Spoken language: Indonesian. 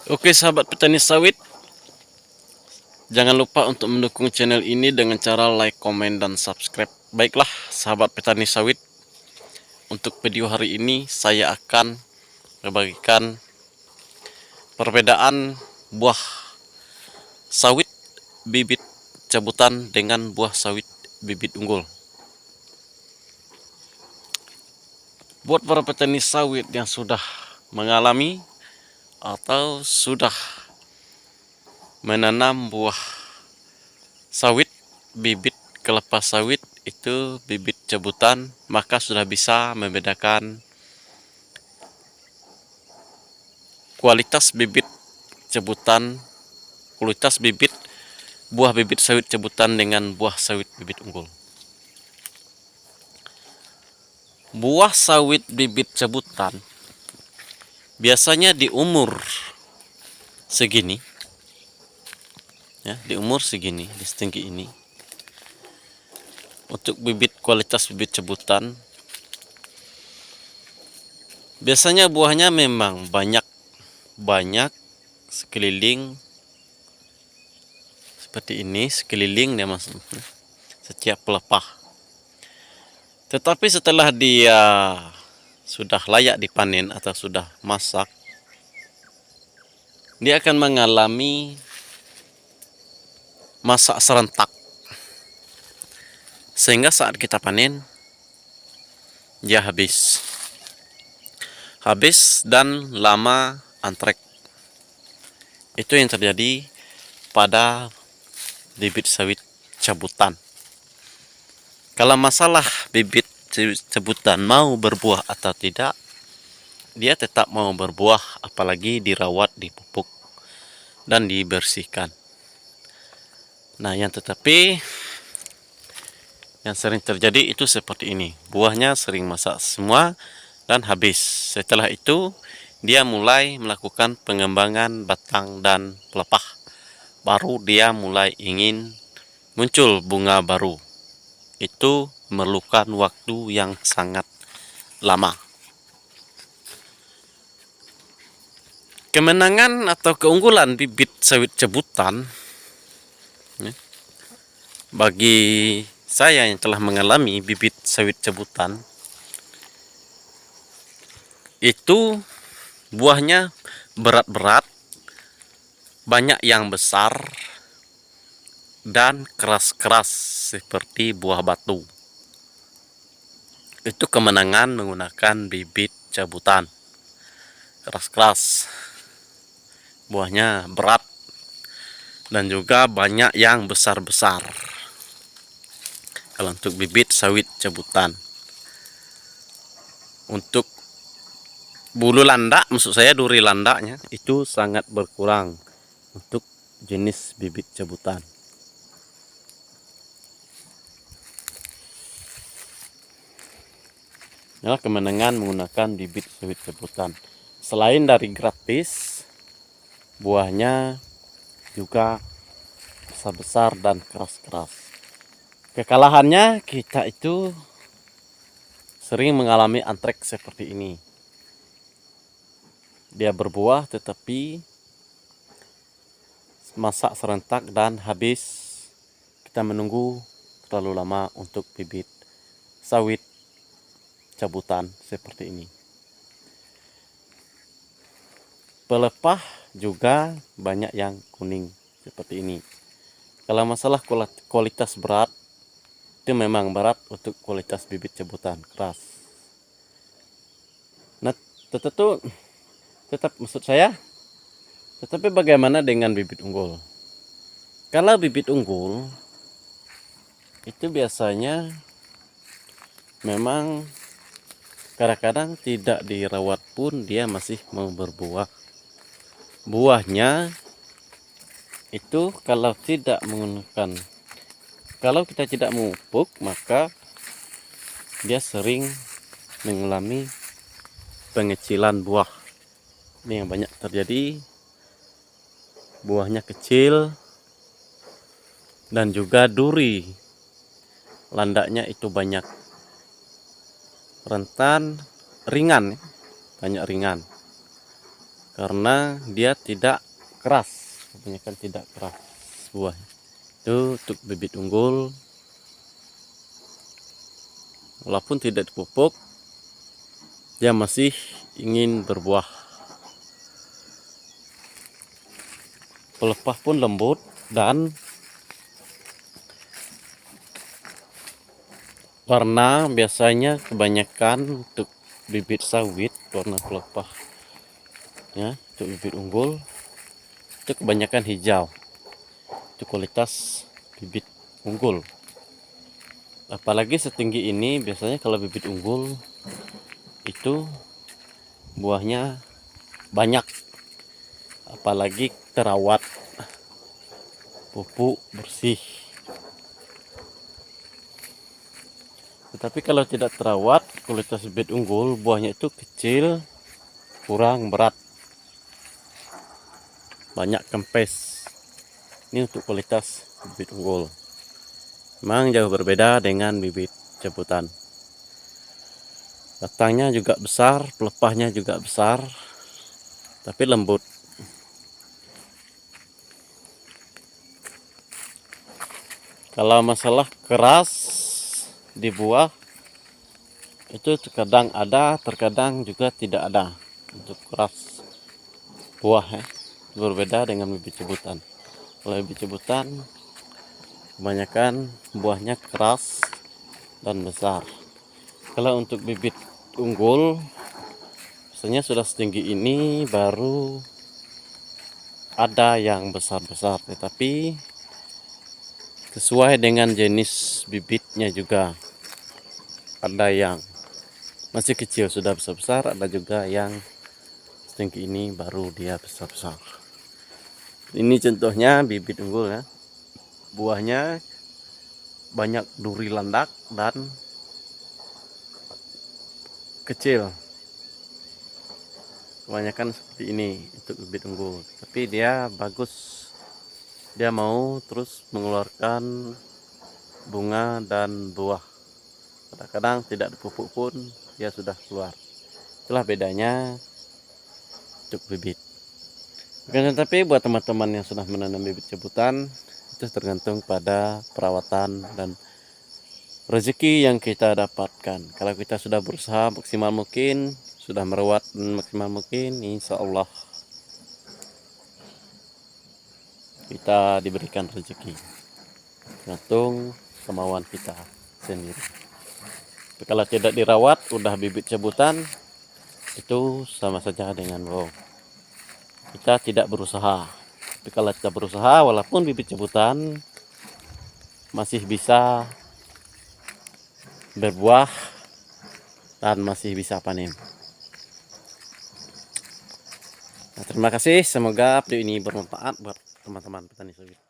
Oke sahabat petani sawit, jangan lupa untuk mendukung channel ini dengan cara like, komen, dan subscribe. Baiklah sahabat petani sawit, untuk video hari ini saya akan membagikan perbedaan buah sawit bibit cabutan dengan buah sawit bibit unggul. Buat para petani sawit yang sudah mengalami atau sudah menanam buah sawit bibit kelapa sawit itu bibit cabutan, maka sudah bisa membedakan kualitas bibit cabutan, kualitas bibit buah bibit sawit cabutan dengan buah sawit bibit unggul. Buah sawit bibit cabutan biasanya di umur segini, ya, di umur segini, di setinggi ini. Untuk bibit kualitas bibit cabutan, biasanya buahnya memang banyak sekeliling seperti ini, sekeliling dia masuk setiap pelepah. Tetapi setelah dia sudah layak dipanen atau sudah masak, dia akan mengalami masa serentak, sehingga saat kita panen dia habis dan lama antrek. Itu yang terjadi pada bibit sawit cabutan. Kalau masalah bibit cabutan mau berbuah atau tidak, dia tetap mau berbuah apalagi dirawat, dipupuk, dan dibersihkan. Nah, tetapi yang sering terjadi itu seperti ini. Buahnya sering masak semua dan habis. Setelah itu dia mulai melakukan pengembangan batang dan pelepah. Baru dia mulai ingin muncul bunga baru. Itu memerlukan waktu yang sangat lama. Kemenangan atau keunggulan bibit sawit cabutan, ya, bagi saya yang telah mengalami bibit sawit cabutan, itu buahnya berat-berat, banyak yang besar, dan keras-keras seperti buah batu. Itu kemenangan menggunakan bibit cabutan. Keras-keras, buahnya berat, dan juga banyak yang besar-besar. Kalau untuk bibit sawit cabutan, untuk bulu landak, maksud saya duri landaknya, itu sangat berkurang untuk jenis bibit cabutan. Ya, kemenangan menggunakan bibit sawit cabutan. Selain dari gratis, buahnya juga besar-besar dan keras-keras. Kekalahannya, kita itu sering mengalami antrek seperti ini. Dia berbuah tetapi masak serentak dan habis. Kita menunggu terlalu lama untuk bibit sawit cabutan seperti ini. Pelepah juga banyak yang kuning seperti ini. Kalau masalah kualitas berat, itu memang berat untuk kualitas bibit cabutan keras. Nah, tetap maksud saya, tetapi bagaimana dengan bibit unggul? Kalau bibit unggul itu biasanya memang kadang-kadang tidak dirawat pun dia masih mau berbuah. Buahnya itu kalau kita tidak memupuk, maka dia sering mengalami pengecilan buah. Ini yang banyak terjadi, buahnya kecil dan juga duri landaknya itu banyak, rentan, ringan, banyak ringan. karena dia tidak keras, kebanyakan tidak keras buah. Itu untuk bibit unggul, walaupun tidak dipupuk dia masih ingin berbuah. Pelepah pun lembut dan warna biasanya kebanyakan untuk bibit sawit, warna pelepah ya, untuk bibit unggul itu kebanyakan hijau. Itu kualitas bibit unggul. Apalagi setinggi ini biasanya kalau bibit unggul itu buahnya banyak, apalagi terawat, pupuk bersih. Tetapi kalau tidak terawat, kualitas bibit unggul buahnya itu kecil, kurang berat, banyak kempes. Ini untuk kualitas bibit unggul. Memang jauh berbeda dengan bibit jebutan. Batangnya juga besar, pelepahnya juga besar, tapi lembut. Kalau masalah keras di buah itu terkadang ada, terkadang juga tidak ada. Untuk keras buah ya, berbeda dengan bibit jebutan. Kalau bibit jebutan kebanyakan buahnya keras dan besar. Kalau untuk bibit unggul biasanya sudah setinggi ini baru ada yang besar-besar, tetapi sesuai dengan jenis bibitnya juga. Ada yang masih kecil sudah besar-besar, ada juga yang setinggi ini baru dia besar-besar. Ini contohnya bibit unggul ya. Buahnya banyak duri landak dan kecil. Kebanyakan seperti ini untuk bibit unggul, tapi dia bagus. Dia mau terus mengeluarkan bunga dan buah. Kadang-kadang tidak dipupuk pun dia sudah keluar. Itulah bedanya untuk bibit. Tapi buat teman-teman yang sudah menanam bibit jebutan, itu tergantung pada perawatan dan rezeki yang kita dapatkan. Kalau kita sudah berusaha maksimal mungkin, sudah merawat maksimal mungkin, insya Allah kita diberikan rezeki. Tergantung kemauan kita sendiri. Tapi kalau tidak dirawat, udah bibit jebutan, itu sama saja dengan bohong. Kita tidak berusaha. Tapi kalau kita berusaha, walaupun bibit jebutan masih bisa berbuah dan masih bisa panen. Nah, terima kasih, semoga video ini bermanfaat buat teman-teman petani sawit.